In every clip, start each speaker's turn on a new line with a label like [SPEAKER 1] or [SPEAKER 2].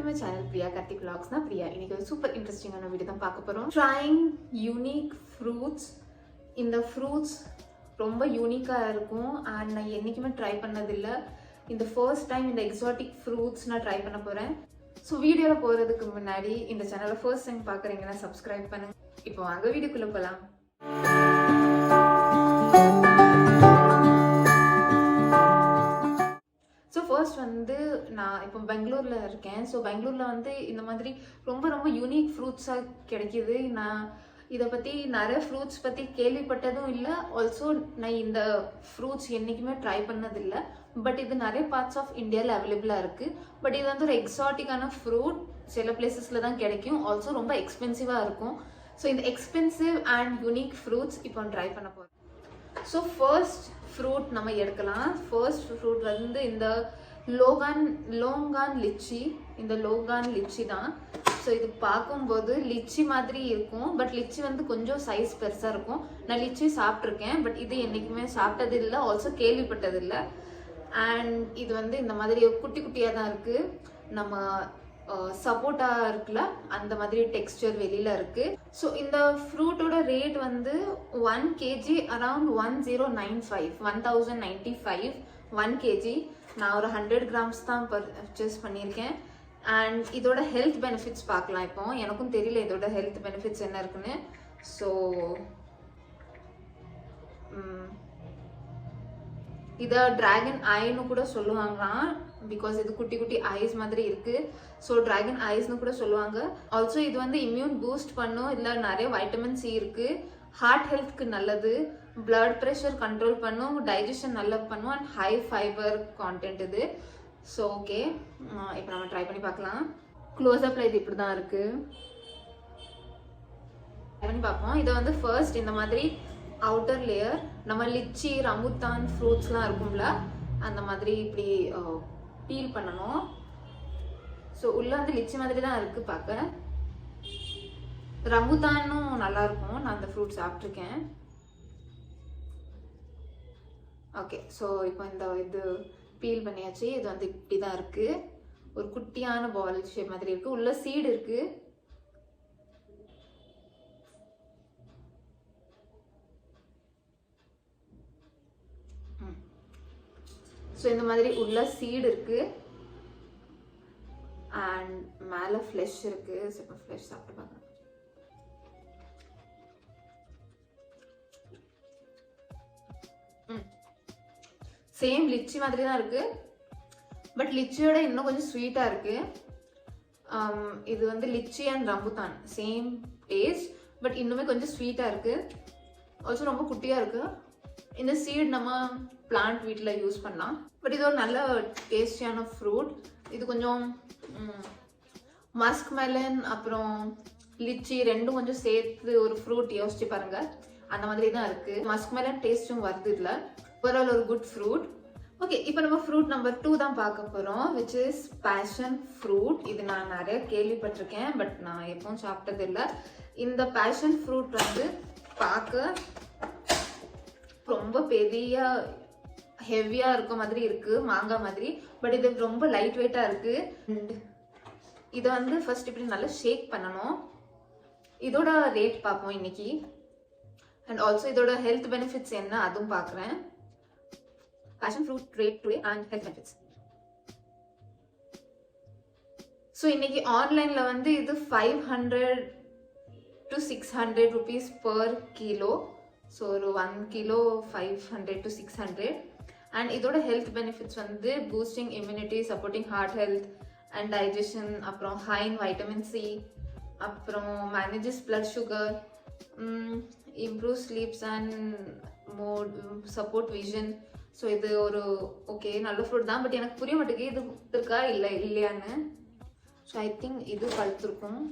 [SPEAKER 1] to my channel Priya Karthik Vlogs. Na Priya, இன்னைக்கு ஒரு super இன்ட்ரெஸ்டிங்கான வீடியோ தான் பார்க்க போறோம். Trying unique fruits. இந்த fruits ரொம்ப யூனிக்கா இருக்கும் and நான் என்னைக்குமே ட்ரை பண்ணது இல்ல. இந்த ஃபர்ஸ்ட் டைம் இந்த எக்ஸாட்டிக் ஃப்ரூட்ஸ் நான் ட்ரை பண்ண போறேன். ஸோ வீடியோல போறதுக்கு முன்னாடி இந்த சேனலை ஃபர்ஸ்ட் டைம் பார்க்குறீங்கன்னா சப்ஸ்கிரைப் பண்ணுங்க. இப்போ வாங்க வீடியோக்குள்ள போலாம். ஸோ ஃபர்ஸ்ட் வந்து நான் இப்போ பெங்களூரில் இருக்கேன். ஸோ பெங்களூரில் வந்து இந்த மாதிரி ரொம்ப ரொம்ப யூனிக் ஃப்ரூட்ஸாக கிடைக்கிது. நான் இதை பற்றி நிறைய ஃப்ரூட்ஸ் பற்றி கேள்விப்பட்டதும் இல்லை. ஆல்சோ நான் இந்த ஃப்ரூட்ஸ் என்றைக்குமே ட்ரை பண்ணதில்லை. பட் இது நிறைய பார்ட்ஸ் ஆஃப் இந்தியாவில் அவைலபிளாக இருக்குது. பட் இது வந்து ஒரு எக்ஸாட்டிக்கான ஃப்ரூட். சில பிளேசஸில் தான் கிடைக்கும். ஆல்சோ ரொம்ப எக்ஸ்பென்சிவாக இருக்கும். ஸோ இந்த எக்ஸ்பென்சிவ் அண்ட் யூனிக் ஃப்ரூட்ஸ் இப்போ ட்ரை பண்ண போகிறேன். ஸோ ஃபர்ஸ்ட் ஃப்ரூட் நம்ம எடுக்கலாம். ஃபர்ஸ்ட் ஃப்ரூட் வந்து இந்த லோங்கான் லிச்சி. இந்த லோங்கான் லிச்சி தான். ஸோ இது பார்க்கும்போது லிச்சி மாதிரி இருக்கும். பட் லிச்சி வந்து கொஞ்சம் சைஸ் பெருசாக இருக்கும். நான் லிச்சி சாப்பிட்ருக்கேன். பட் இது என்றைக்குமே சாப்பிட்டது இல்லை. ஆல்சோ கேள்விப்பட்டதில்லை. அண்ட் இது வந்து இந்த மாதிரி குட்டி குட்டியாக தான் இருக்குது. நம்ம சப்போட்டா இருக்குல்ல அந்த மாதிரி டெக்ஸ்டர் வெளியில இருக்கு. ஸோ இந்த ஃப்ரூட்டோட ரேட் வந்து 1 kg அரௌண்ட் 1095 1 kg. நான் ஒரு 100 grams தான் பர்ச்சேஸ் பண்ணியிருக்கேன். அண்ட் இதோட ஹெல்த் பெனிஃபிட்ஸ் பார்க்கலாம். இப்போ எனக்கும் தெரியல இதோட ஹெல்த் பெனிஃபிட்ஸ் என்ன இருக்குன்னு. ஸோ இதை டிராகன் ஐன்னு கூட சொல்லுவாங்களாம். பிகாஸ் இது குட்டி குட்டி ஐஸ் மாதிரி இருக்கு. ஸோ டிராகன் ஐஸ்னு கூட சொல்லுவாங்க. ஆல்சோ இது வந்து இம்யூன் பூஸ்ட் பண்ணும். இதில் நிறைய வைட்டமின் சி இருக்கு. ஹார்ட் ஹெல்த்க்கு நல்லது. பிளட் ப்ரெஷர் கண்ட்ரோல் பண்ணும். டைஜஷன் நல்லா பண்ணும். அண்ட் ஹை ஃபைபர் கான்டென்ட் இது. ஸோ ஓகே, இப்போ நம்ம ட்ரை பண்ணி பார்க்கலாம். க்ளோஸ்அப்ல இது இப்படி தான் இருக்கு. ட்ரை பண்ணி பார்ப்போம். இதை வந்து ஃபர்ஸ்ட் இந்த மாதிரி அவுட்டர் லேயர் நம்ம லிச்சி ரம்புத்தான் ஃப்ரூட்ஸ்லாம் இருக்கும்ல அந்த மாதிரி இப்படி பீல் பண்ணணும். ஸோ உள்ள வந்து லிச்சி மாதிரி தான் இருக்கு பார்க்க. ரம்புத்தானும் நல்லா இருக்கும். நான் அந்த ஃப்ரூட் சாப்பிட்ருக்கேன். ஓகே, ஸோ இப்போ இந்த இது பீல் பண்ணியாச்சு. இது வந்து இப்படி தான் இருக்கு. ஒரு குட்டியான பால் ஷேப் மாதிரி இருக்கு. உள்ள சீடு இருக்கு. ஸோ இந்த மாதிரி உள்ள சீடு இருக்கு. அண்ட் மேலே ஃப்ளெஷ் இருக்கு. இப்போ ஃப்ளெஷ் சாப்பிட்டு பார்க்கலாம். சேம் லிச்சி மாதிரி தான் இருக்கு. பட் லிச்சியோட இன்னும் கொஞ்சம் ஸ்வீட்டா இருக்கு. இது வந்து lychee and rambutan same taste. But இன்னுமே கொஞ்சம் ஸ்வீட்டா இருக்கு. ஆல்சோ ரொம்ப குட்டியா இருக்கு. இந்த சீட் நம்ம பிளான்ட் வீட்டில் யூஸ் பண்ணலாம். பட் இது ஒரு நல்ல டேஸ்டியான ஃப்ரூட். இது கொஞ்சம் மஸ்க் மெலன் அப்புறம் லிச்சி ரெண்டும் கொஞ்சம் சேர்த்து ஒரு ஃப்ரூட் யோசிச்சு பாருங்க. அந்த மாதிரி தான் இருக்கு. மஸ்க் மெலன் டேஸ்டும் வருது இதில். ஓவரால் ஒரு குட் ஃப்ரூட். ஓகே, இப்போ நம்ம ஃப்ரூட் நம்பர் 2 தான் பார்க்க போகிறோம். Which is passion fruit. இது நான் நிறைய கேள்விப்பட்டிருக்கேன். பட் நான் எப்பவும் சாப்பிட்டது இல்லை. இந்த பேஷன் ஃப்ரூட் வந்து பார்க்க ரொம்ப பெரிய ஹெவியா இருக்க மாதிரி இருக்கு, மாங்காய் மாதிரி. பட் இது ரொம்ப லைட் வெயிட்டா இருக்கு. இதை வந்து ஃபர்ஸ்ட் இப்படி நல்லா ஷேக் பண்ணணும். இதோட ரேட் பார்ப்போம் இன்னைக்கு. அண்ட் ஆல்சோ இதோட ஹெல்த் பெனிஃபிட்ஸ் என்ன அதுவும் பார்க்குறேன். Passion fruit rate today and health benefits. So இன்னைக்கு ஆன்லைன்ல வந்து இது 500 to 600 rupees per kilo. So ஒரு 1 kilo 500 to 600. அண்ட் இதோட ஹெல்த் பெனிஃபிட்ஸ் வந்து boosting immunity, supporting heart health and digestion, அப்புறம் ஹை இன் வைட்டமின் சி, அப்புறம் manages blood sugar, improve sleeps and mood, support vision. So இது ஒரு okay நல்ல fruit தான். But எனக்கு புரிய மாட்டேங்குது இது இருக்கா இல்லையான்னு. ஸோ ஐ திங்க் இது பழுத்திருக்கும்.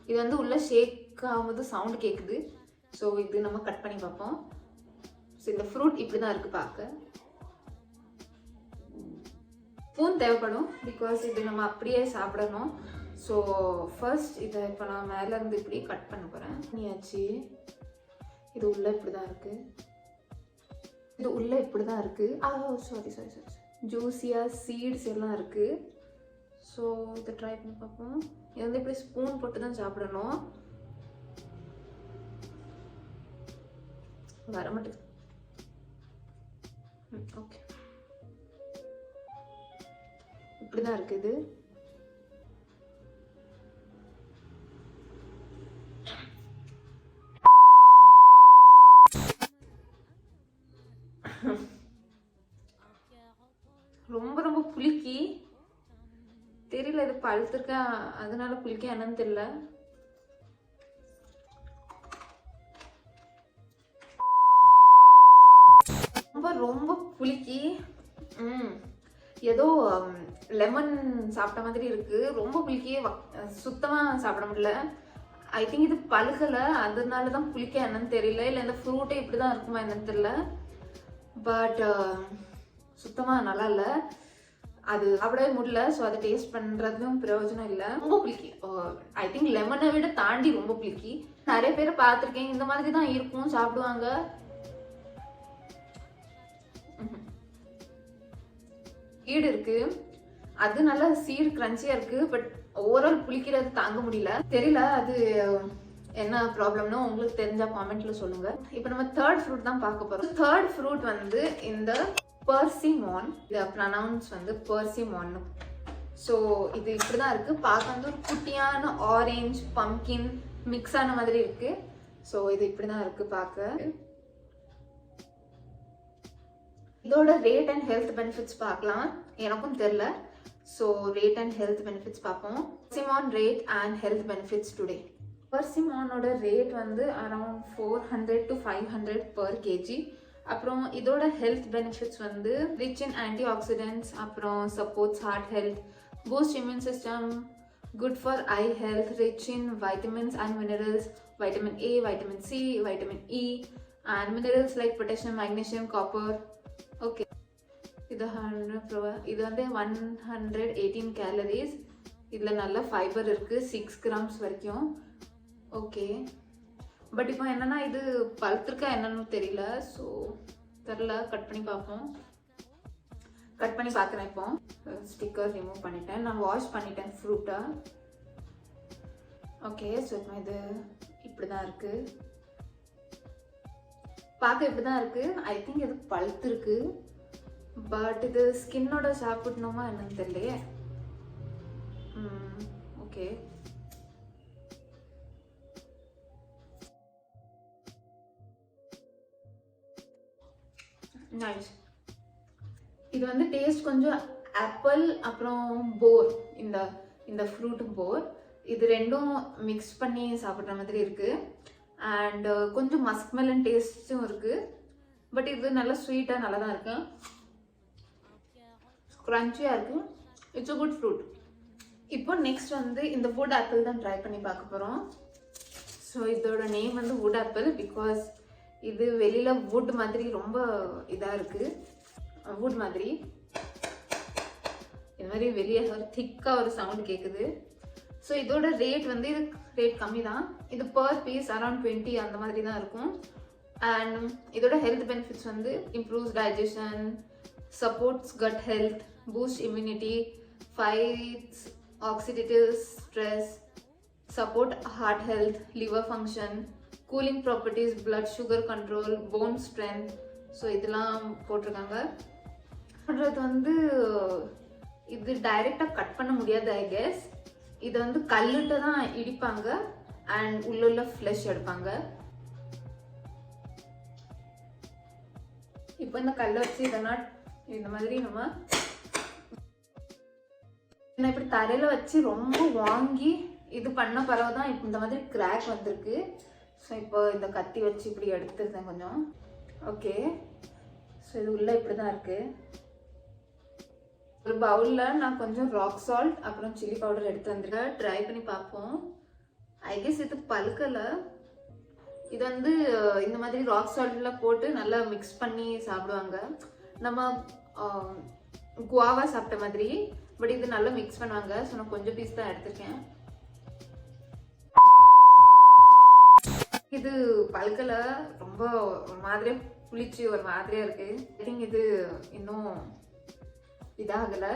[SPEAKER 1] இது வந்து உள்ள ஷேக் ஆகும்போது சவுண்ட் கேட்குது. ஸோ இது நம்ம கட் பண்ணி பார்ப்போம். ஸோ இந்த ஃப்ரூட் இப்படி தான் இருக்கு பார்க்க. ஸ்பூன் தேவைப்படும் பிகாஸ் இது நம்ம அப்படியே சாப்பிடணும். ஸோ ஃபர்ஸ்ட் இதை இப்போ நான் மேலேருந்து இப்படி கட் பண்ண போகிறேன். பண்ணியாச்சு. இது உள்ள இப்படி தான் இருக்கு. இது உள்ள இப்படி தான் இருக்கு. சாரி ஜூஸியாக சீட்ஸ் எல்லாம் இருக்கு. ஸோ இதை ட்ரை பண்ணி பார்ப்போம். இது வந்து இப்படி ஸ்பூன் போட்டு தான் சாப்பிடணும். வர மாட்டேங்குது. ஓகே, இப்படிதான் இருக்குது. ரொம்ப ரொம்ப புளிக்கி தெரியல, இது பழுத்திருக்கா அதனால புளிக்க என்னன்னு தெரியல. ரொம்ப ரொம்ப புளிக்கி. ஏதோ லெமன் சாப்பிட்ட மாதிரி இருக்கு. ரொம்ப புளிக்கி, சுத்தமா சாப்பிட முடியல. ஐ திங்க் இது பழுகலை, அதனால தான் புளிக்க என்னன்னு தெரியல. இல்லை இந்த ஃப்ரூட்டே இப்படிதான் இருக்குமா என்னன்னு தெரியல. பட் சுத்தமாக நல்லா இல்லை, அது சாப்பிடவே முடியல. ஸோ அதை டேஸ்ட் பண்ணுறதும் பிரயோஜனம் இல்லை. ரொம்ப புளிக்கி. ஐ திங்க் லெமனை விட தாண்டி ரொம்ப புளிக்கி. நிறைய பேர் பார்த்துருக்கேன், இந்த மாதிரி தான் இருக்கும், சாப்பிடுவாங்க. ஈடு இருக்கு, அது நல்லா சீடு கிரன்ச்சியா இருக்கு. பட் ஓவரால் புளிக்கிறது தாங்க முடியல. தெரியல அது என்ன ப்ராப்ளம்னு உங்களுக்கு தெரிஞ்சா காமெண்ட்ல சொல்லுங்க. இப்போ நம்ம தேர்ட் ஃப்ரூட் தான் பார்க்க போறோம். தேர்ட் ஃப்ரூட் வந்து இந்த பெர்சிமான். இந்த ப்ரனவுன்ஸ் வந்து பெர்சிமான். ஸோ இது இப்படிதான் இருக்கு. பார்க்க வந்து ஒரு குட்டியான ஆரஞ்சு பம்கின் மிக்ஸ் ஆன மாதிரி இருக்கு. ஸோ இது இப்படிதான் இருக்கு பார்க்க. இதோட ரேட் அண்ட் ஹெல்த் பெனிஃபிட்ஸ் பார்க்கலாம். எனக்கும் தெரியல. So rate and health benefits பார்ப்போம். Persimmon rate and health benefits today. பெர்சிமானோட ரேட் வந்து அரௌண்ட் 400 to 500 per kg. அப்புறம் இதோட ஹெல்த் பெனிஃபிட்ஸ் வந்து ரிச் இன் ஆன்டி ஆக்சிடென்ட்ஸ், அப்புறம் supports heart health, boost immune system, good for eye health, rich in vitamins and minerals, vitamin A, vitamin C, vitamin E and minerals like potassium, magnesium, copper. Okay, இது இது வந்து 118 calories. இதில் நல்ல fibre இருக்குது, 6 grams வரைக்கும். Okay, but இப்போ என்னன்னா இது பழுத்திருக்கா என்னன்னு தெரியல. ஸோ தெரில, கட் பண்ணி பார்ப்போம். கட் பண்ணி பார்க்குறேன். இப்போ ஸ்டிக்கர் ரிமூவ் பண்ணிட்டேன், நான் வாஷ் பண்ணிட்டேன் ஃப்ரூட்டை. ஓகே, ஸோ இப்போ இது இப்படி தான் இருக்கு, பார்க்க இப்படி தான் இருக்கு. ஐ திங்க் இது பழுத்திருக்கு, பட் இது ஸ்கின்னோட சாப்பிடணுமா என்னன்னு தெரியலையே. Okay, nice. இது வந்து டேஸ்ட் கொஞ்சம் ஆப்பிள் அப்புறம் போர், இந்த இந்த ஃப்ரூட் போர், இது ரெண்டும் மிக்ஸ் பண்ணி சாப்பிட்ற மாதிரி இருக்கு. அண்ட் கொஞ்சம் மஸ்க் மெலன் டேஸ்ட்டும் இருக்கு. பட் இது நல்லா ஸ்வீட்டாக நல்லா தான் இருக்கு, க்ரன்ச்சியாக இருக்கு. It's a good fruit. இப்போ நெக்ஸ்ட் வந்து இந்த வுட் ஆப்பிள் தான் ட்ரை பண்ணி பார்க்க போகிறோம். ஸோ இதோட நேம் வந்து வுட் ஆப்பிள், பிகாஸ் இது வெளியில் வுட் மாதிரி ரொம்ப இதாக இருக்குது. வுட் மாதிரி இது மாதிரி வெளியே ஒரு திக்காக ஒரு சவுண்ட் கேட்குது. ஸோ இதோட ரேட் வந்து இது ரேட் கம்மி தான். இது பர் பீஸ் அரௌண்ட் 20 அந்த மாதிரி தான் இருக்கும். அண்ட் இதோட ஹெல்த் பெனிஃபிட்ஸ் வந்து improves digestion, supports cut health, boost immunity, fights oxidative stress, support heart health, liver function, cooling properties, blood sugar control, bone strength. So இதெல்லாம் போட்டிருக்காங்க. பண்ணுறது வந்து இது டைரெக்டாக கட் பண்ண முடியாது ஐ கெஸ். இதை வந்து கல்லுட்டு தான் இடிப்பாங்க அண்ட் உள்ள ஃப்ளஷ் எடுப்பாங்க. இப்போ இந்த கல்லை வச்சு இதெல்லாம் இந்த மாதிரி நம்ம இப்படி தரையில் வச்சு ரொம்ப வாங்கி இது பண்ண பிறகு தான் இப்போ இந்த மாதிரி கிராக் வந்திருக்கு. ஸோ இப்போ இந்த கத்தி வச்சு இப்படி எடுத்துருந்தேன் கொஞ்சம். ஓகே, ஸோ இது உள்ளே இப்படி தான் இருக்குது. ஒரு பவுலில் நான் கொஞ்சம் ராக் சால்ட் அப்புறம் சில்லி பவுடர் எடுத்து வந்துருக்கேன். ட்ரை பண்ணி பார்ப்போம். ஐ கெஸ் இது பழுக்கலை. இது வந்து இந்த மாதிரி ராக் சால்ட்லாம் போட்டு நல்லா மிக்ஸ் பண்ணி சாப்பிடுவாங்க. நம்ம குவாவா சாப்பிட்ட மாதிரி, பட் இது நல்லா மிக்ஸ் பண்ணுவாங்க. ஸோ நான் கொஞ்சம் பீஸ் தான் எடுத்திருக்கேன். இது பழுக்கல, ரொம்ப ஒரு மாதிரியா புளிச்சு ஒரு மாதிரியா இருக்கு. ஐ திங்க் இது இன்னும் இதாகலை.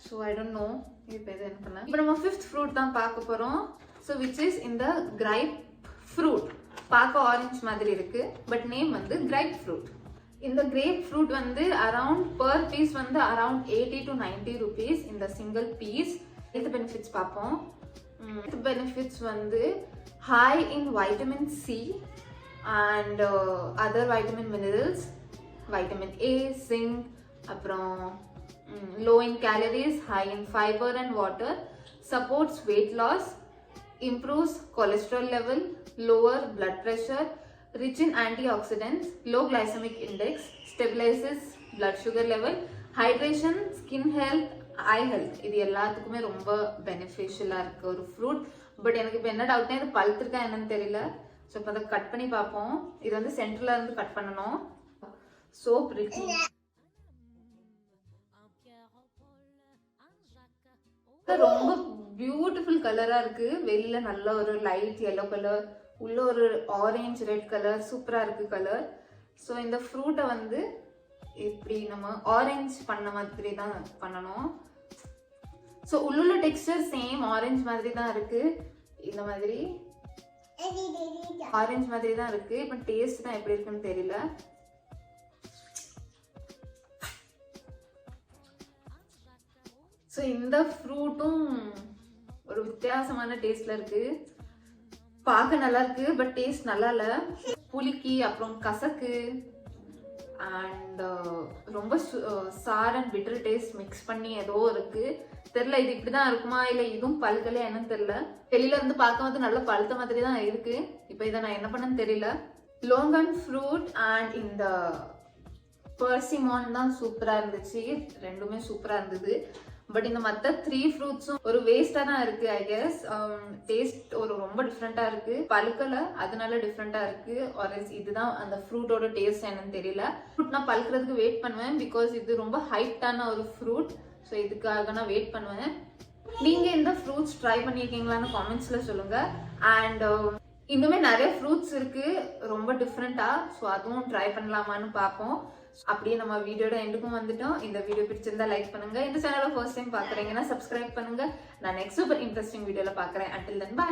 [SPEAKER 1] ஸோ ஐ டோன்ட் நோ இப்போ இது என்ன பண்ணலாம், இப்போ நம்ம 5th ஃப்ரூட் தான் பார்க்க போகிறோம். ஸோ விச் இஸ் இந்த கிரைப் ஃப்ரூட். பார்க்க ஆரஞ்சு மாதிரி இருக்கு, பட் நேம் வந்து கிரைப் ஃப்ரூட். இந்த கிரேப் ஃப்ரூட் வந்து அரவுண்ட் பர் பீஸ் வந்து அரவுண்ட் 80 to 90 rupees இந்த சிங்கிள் பீஸ். ஹெல்த் பெனிஃபிட்ஸ் பார்ப்போம். ஹெல்த் பெனிஃபிட்ஸ் வந்து high in vitamin C and other vitamin minerals, vitamin A, zinc, அப்புறம் low in calories, high in fibre and water, supports weight loss, improves cholesterol level, lower blood pressure, rich in antioxidants, low glycemic index, stabilizes blood sugar level, hydration, skin health, eye health. இது எல்லாத்துக்குமே ரொம்ப பெனிஃபிஷியலாக இருக்கு ஒரு fruit. But எனக்கு இப்போ என்ன டவுட்னா இது பழுத்திருக்கா என்னன்னு தெரியல. ஸோ இப்போ அதை கட் பண்ணி பார்ப்போம். இது வந்து சென்டர்ல இருந்து கட் பண்ணணும். ஸோ பிரிட்டி, ரொம்ப பியூட்டிஃபுல் கலரா இருக்கு. வெளியில நல்ல ஒரு லைட் yellow கலர், உள்ள ஒரு ஆரஞ்சு ரெட் கலர், சூப்பரா இருக்கு கலர். ஸோ இந்த ஃப்ரூட்டை வந்து இப்படி நம்ம ஆரஞ்சு பண்ண மாதிரி தான் பண்ணணும். ஸோ உள்ள டெக்ஸ்டர் சேம் ஆரஞ்சு மாதிரி தான் இருக்கு. இந்த மாதிரி ஆரஞ்சு மாதிரி தான் இருக்கு. இப்போ டேஸ்ட் தான் எப்படி இருக்குன்னு தெரியல. ஸோ இந்த ஃப்ரூட்டும் ஒரு வித்தியாசமான டேஸ்ட்ல இருக்கு. பார்க்க நல்லா இருக்கு, பட் டேஸ்ட் நல்லா இல்ல. புளிக்கி, அப்புறம் கசக்கு அண்ட் ரொம்ப sir and bitter taste mix பண்ணி ஏதோ இருக்கு. தெரியல இது இப்படிதான் இருக்குமா இல்ல இதுவும் பழுக்கல என்னன்னு தெரியல. வெளியில இருந்து பார்க்கும்போது நல்ல பழுத்த மாதிரி தான் இருக்கு. இப்போ இதை நான் என்ன பண்ணேன்னு தெரியல. லோங்கன் ஃப்ரூட் அண்ட் இந்த பர்சிமான் தான் சூப்பரா இருந்துச்சு. ரெண்டுமே சூப்பரா இருந்தது. பட் இந்த மற்ற 3 ஃப்ரூட்ஸும் ஒரு வேஸ்டா தான் இருக்கு. ஐ கெஸ் டேஸ்ட் ஒரு ரொம்ப டிஃப்ரெண்டா இருக்கு. பழுக்கல, அதனால டிஃப்ரெண்டா இருக்கு. ஆரல்ஸ் இதுதான் அந்த ஃப்ரூட்டோட டேஸ்ட் என்னன்னு தெரியல. ஃப்ரூட் நான் பழுக்கிறதுக்கு வெயிட் பண்ணுவேன், பிகாஸ் இது ரொம்ப ஹைட்டான ஒரு ஃப்ரூட். ஸோ இதுக்காக நான் வெயிட் பண்ணுவேன். நீங்க இந்த ஃப்ரூட்ஸ் ட்ரை பண்ணியிருக்கீங்களான்னு காமெண்ட்ஸ்ல சொல்லுங்க. அண்ட் இன்னுமே நிறைய ஃப்ரூட்ஸ் இருக்கு ரொம்ப டிஃப்ரெண்டா. ஸோ அதுவும் ட்ரை பண்ணலாமான்னு பார்ப்போம். அப்படியே நம்ம வீடியோட எண்டுக்கும் வந்துட்டோம். இந்த வீடியோ பிடிச்சிருந்தா லைக் பண்ணுங்க. இந்த சேனலை ஃபர்ஸ்ட் டைம் பாக்குறீங்கன்னா சப்ஸ்கிரைப் பண்ணுங்க. நான் நெக்ஸ்ட் சூப்பர் இன்ட்ரெஸ்டிங் வீடியோல பாக்குறேன். until then bye.